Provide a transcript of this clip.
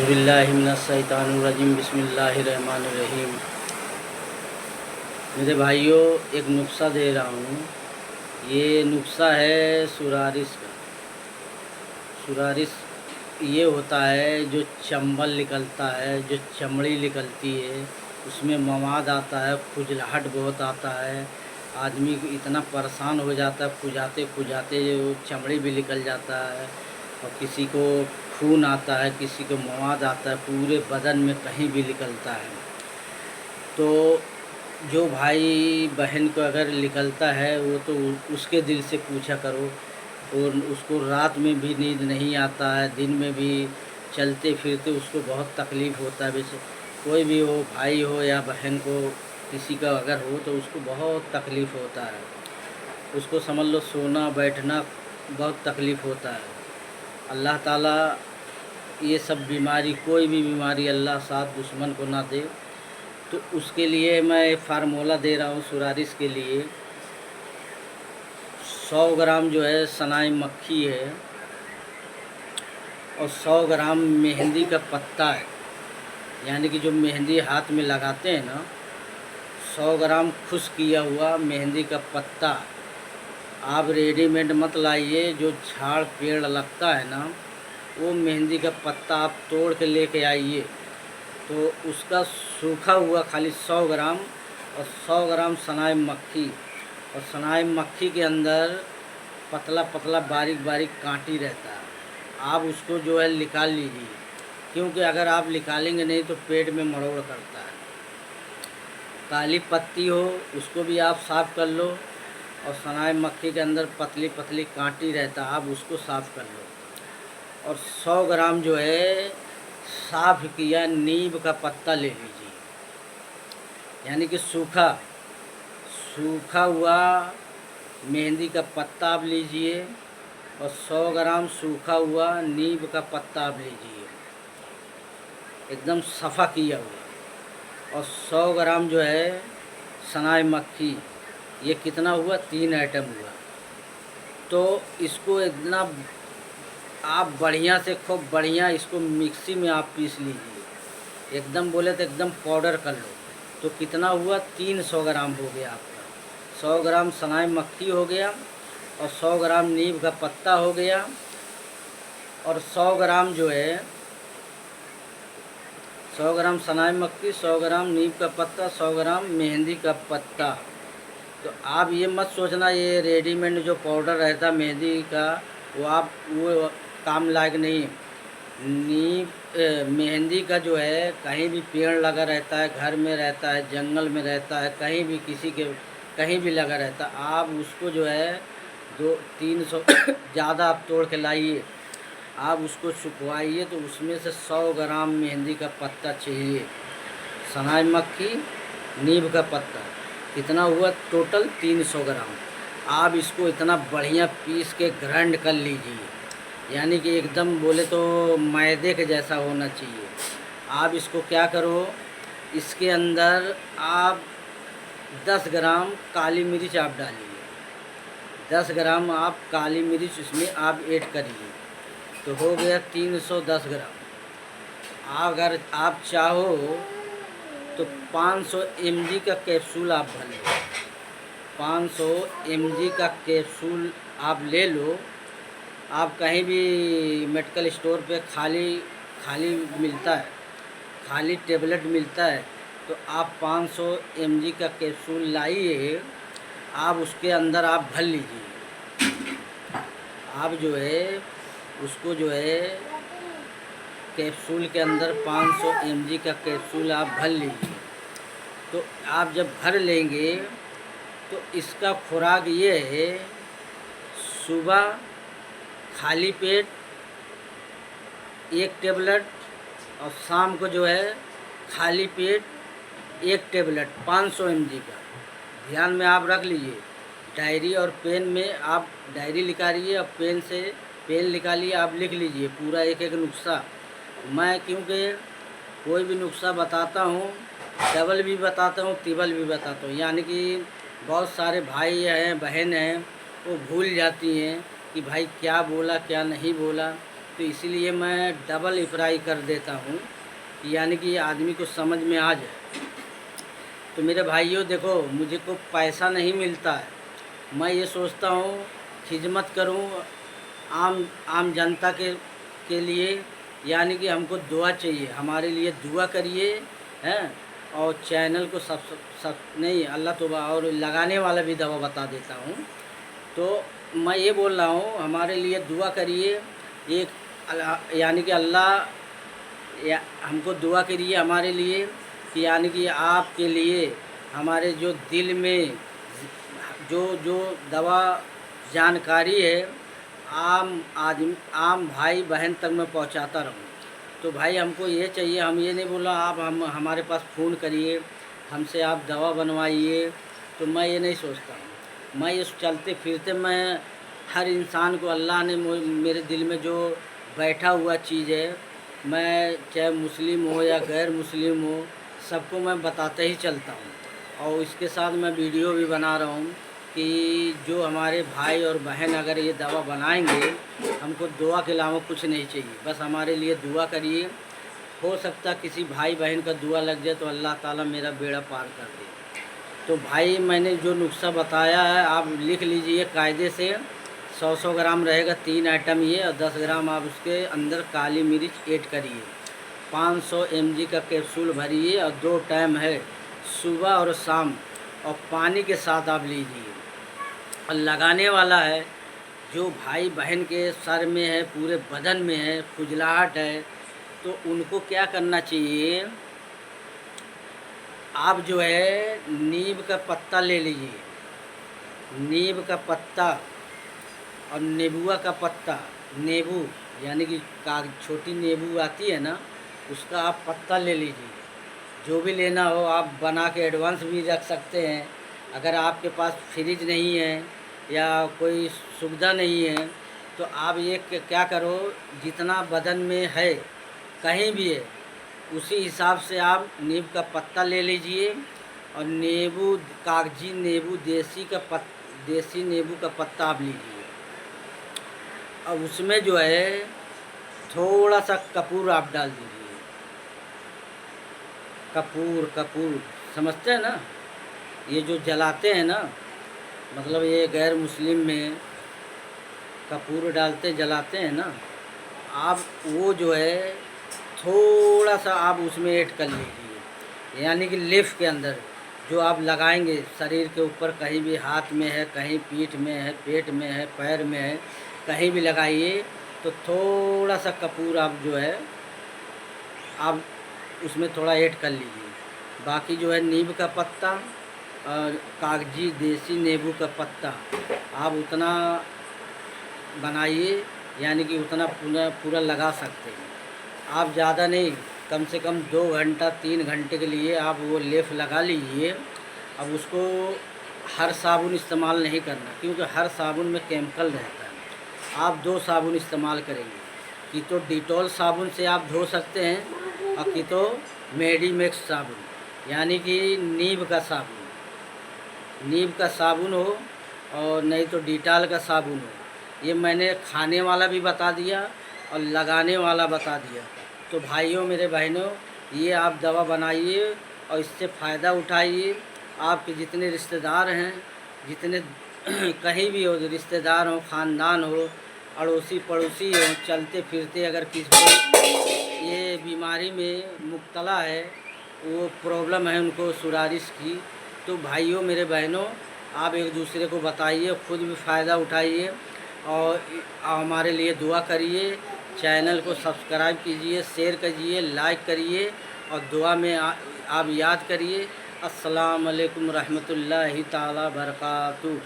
औज़ुबिल्लाहिमिनश्शैतानिर्रजीम बिस्मिल्लाहिर्रहमानिर्रहीम। मेरे भाइयों, एक नुस्ख़ा दे रहा हूँ। ये नुस्ख़ा है सुरारिस का। सुरारिस ये होता है जो चंबल निकलता है, जो चमड़ी निकलती है, उसमें मवाद आता है, खुजलाहट बहुत आता है। आदमी को इतना परेशान हो जाता है, खुजाते खुजाते वो चमड़ी भी निकल जाता है। और किसी को खून आता है, किसी को मवाद आता है, पूरे बदन में कहीं भी निकलता है। तो जो भाई बहन को अगर निकलता है वो तो उसके दिल से पूछा करो। और उसको रात में भी नींद नहीं आता है, दिन में भी चलते फिरते उसको बहुत तकलीफ़ होता है। वैसे कोई भी हो, भाई हो या बहन को, किसी का अगर हो तो उसको बहुत तकलीफ़ होता है। उसको समझ लो सोना बैठना बहुत तकलीफ़ होता है। अल्लाह ताला ये सब बीमारी, कोई भी बीमारी अल्लाह साथ दुश्मन को ना दे। तो उसके लिए मैं फार्मूला दे रहा हूँ सुरारिस के लिए। 100 ग्राम जो है सनाई मक्खी है और 100 ग्राम मेहंदी का पत्ता है, यानी कि जो मेहंदी हाथ में लगाते हैं ना, 100 ग्राम खुश किया हुआ मेहंदी का पत्ता। आप रेडीमेड मत लाइए, जो झाड़ पेड़ लगता है ना, वो मेहंदी का पत्ता आप तोड़ के लेके आइए। तो उसका सूखा हुआ खाली 100 ग्राम और 100 ग्राम सनाई मक्खी। और सनाई मक्खी के अंदर पतला पतला बारीक बारीक कांटी रहता है। आप उसको जो है निकाल लीजिए, क्योंकि अगर आप निकालेंगे नहीं तो पेट में मरोड़ करता है। काली पत्ती हो उसको भी आप साफ़ कर लो, और सनाई मक्खी के अंदर पतली पतली कांटी रहता है, आप उसको साफ़ कर लो। और 100 ग्राम जो है साफ़ किया नीम का पत्ता ले लीजिए, यानी कि सूखा सूखा हुआ मेहंदी का पत्ता आप लीजिए। और 100 ग्राम सूखा हुआ नीम का पत्ता आप लीजिए, एकदम सफ़ा किया हुआ। और 100 ग्राम जो है सनाई मक्खी। ये कितना हुआ? 3 आइटम हुआ। तो इसको इतना आप बढ़िया से, खूब बढ़िया इसको मिक्सी में आप पीस लीजिए, एकदम बोले तो एकदम पाउडर कर लो। तो कितना हुआ? 300 ग्राम हो गया आपका। 100 ग्राम सनाई मक्खी हो गया, और 100 ग्राम नीम का पत्ता हो गया, और 100 ग्राम जो है 100 ग्राम सनाई मक्खी, 100 ग्राम नीम का पत्ता, 100 ग्राम मेहंदी का पत्ता। तो आप ये मत सोचना ये रेडीमेड जो पाउडर रहता मेहंदी का वो काम लायक नहीं है। मेहंदी का जो है कहीं भी पेड़ लगा रहता है, घर में रहता है, जंगल में रहता है, कहीं भी किसी के कहीं भी लगा रहता है। आप उसको जो है 200-300 ज़्यादा आप तोड़ के लाइए, आप उसको सुखवाइए। तो उसमें से 100 ग्राम मेहंदी का पत्ता चाहिए, सनाई मक्खी, नीम का पत्ता, कितना हुआ टोटल? 300 ग्राम। आप इसको इतना बढ़िया पीस के ग्राइंड कर लीजिए, यानी कि एकदम बोले तो मैदे के जैसा होना चाहिए। आप इसको क्या करो, इसके अंदर आप 10 ग्राम काली मिर्च आप डालिए, 10 ग्राम आप काली मिर्च इसमें आप ऐड करिए। तो हो गया 310 ग्राम। अगर आप चाहो तो 500 mg का कैप्सूल आप भर लो, 500 mg का कैप्सूल आप ले लो। आप कहीं भी मेडिकल स्टोर पे खाली खाली मिलता है, खाली टेबलेट मिलता है। तो आप 500 mg का कैप्सूल लाइए, आप उसके अंदर आप भर लीजिए। आप जो है उसको जो है कैप्सूल के अंदर 500 mg का कैप्सूल आप भर लीजिए। तो आप जब भर लेंगे तो इसका खुराक ये है, सुबह खाली पेट 1 टेबलेट, और शाम को जो है खाली पेट 1 टेबलेट 500 mg का। ध्यान में आप रख लीजिए, डायरी और पेन में आप डायरी निकालिए और पेन निकालिए, आप लिख लीजिए पूरा एक एक नुस्ख़ा। मैं क्योंकि कोई भी नुस्ख़ा बताता हूँ, डबल भी बताता हूँ, ट्रिपल भी बताता हूँ, यानी कि बहुत सारे भाई हैं, बहन हैं, वो भूल जाती हैं कि भाई क्या बोला क्या नहीं बोला। तो इसीलिए मैं डबल फ्राई कर देता हूँ, यानी कि आदमी को समझ में आ जाए। तो मेरे भाइयों देखो, मुझे को पैसा नहीं मिलता है, मैं ये सोचता हूँ खिदमत करूँ आम आम जनता के लिए, यानी कि हमको दुआ चाहिए, हमारे लिए दुआ करिए हैं। और चैनल को सब नहीं अल्लाह तो और लगाने वाला भी दवा बता देता हूँ। तो मैं ये बोल रहा हूँ हमारे लिए दुआ करिए, एक यानी कि अल्लाह हमको दुआ करिए हमारे लिए कि यानी कि आपके लिए हमारे जो दिल में जो जो दवा जानकारी है आम भाई बहन तक मैं पहुंचाता रहूं। तो भाई हमको ये चाहिए, हम ये नहीं बोला आप हमारे पास फ़ोन करिए, हमसे आप दवा बनवाइए, तो मैं ये नहीं सोचता हूँ। मैं ये चलते फिरते मैं हर इंसान को अल्लाह ने मेरे दिल में जो बैठा हुआ चीज़ है, मैं चाहे मुस्लिम हो या गैर मुस्लिम हो, सबको मैं बताते ही चलता हूँ। और इसके साथ मैं वीडियो भी बना रहा हूँ कि जो हमारे भाई और बहन अगर ये दवा बनाएंगे, हमको दुआ के अलावा कुछ नहीं चाहिए, बस हमारे लिए दुआ करिए। हो सकता किसी भाई बहन का दुआ लग जाए तो अल्लाह ताला मेरा बेड़ा पार कर दे। तो भाई मैंने जो नुस्खा बताया है आप लिख लीजिए कायदे से। 100 ग्राम रहेगा 3 आइटम ये, और 10 ग्राम आप उसके अंदर काली मिर्च ऐड करिए। 500 mg का कैप्सूल भरिए और 2 टाइम है, सुबह और शाम, और पानी के साथ आप लीजिए। और लगाने वाला है जो भाई बहन के सर में है, पूरे बदन में है, खुजलाहट है, तो उनको क्या करना चाहिए, आप जो है नीम का पत्ता ले लीजिए, नीम का पत्ता और नीबुआ का पत्ता, नींबू यानी कि छोटी नींबू आती है ना, उसका आप पत्ता ले लीजिए। जो भी लेना हो आप बना के एडवांस भी रख सकते हैं। अगर आपके पास फ्रिज नहीं है या कोई सुविधा नहीं है तो आप ये क्या करो, जितना बदन में है कहीं भी है उसी हिसाब से आप नीम का पत्ता ले लीजिए, और नींबू, कागजी नींबू, देसी नींबू का पत्ता आप लीजिए। अब उसमें जो है थोड़ा सा कपूर आप डाल दीजिए। कपूर समझते हैं ना, ये जो जलाते हैं ना, मतलब ये गैर मुस्लिम में कपूर डालते जलाते हैं ना, आप वो जो है थोड़ा सा आप उसमें ऐड कर लीजिए, यानी कि लिफ के अंदर जो आप लगाएंगे शरीर के ऊपर, कहीं भी हाथ में है, कहीं पीठ में है, पेट में है, पैर में है, कहीं भी लगाइए। तो थोड़ा सा कपूर आप जो है आप उसमें थोड़ा ऐड कर लीजिए। बाकी जो है नीम का पत्ता और कागजी देसी नींबू का पत्ता आप उतना बनाइए, यानी कि उतना पूरा लगा सकते हैं आप, ज़्यादा नहीं, कम से कम 2 घंटा 3 घंटे के लिए आप वो लेप लगा लीजिए। अब उसको हर साबुन इस्तेमाल नहीं करना, क्योंकि हर साबुन में केमिकल रहता है। आप 2 साबुन इस्तेमाल करेंगे, कि तो डिटॉल साबुन से आप धो सकते हैं और कि तो मेडिमिक्स साबुन, यानी कि नीम का साबुन हो, और नहीं तो डिटॉल का साबुन हो। ये मैंने खाने वाला भी बता दिया और लगाने वाला बता दिया। तो भाइयों मेरे बहनों, ये आप दवा बनाइए और इससे फ़ायदा उठाइए। आपके जितने रिश्तेदार हैं, जितने कहीं भी हो, रिश्तेदार हो, ख़ानदान हो, अड़ोसी पड़ोसी हो, चलते फिरते अगर किसी को ये बीमारी में मुब्तला है, वो प्रॉब्लम है उनको सुरारिश की, तो भाइयों मेरे बहनों, आप एक दूसरे को बताइए, ख़ुद भी फ़ायदा उठाइए और हमारे लिए दुआ करिए। चैनल को सब्सक्राइब कीजिए, शेयर कीजिए, लाइक करिए और दुआ में आप याद करिए। अस्सलाम वालेकुम रहमतुल्लाहि ताला बरकातहू।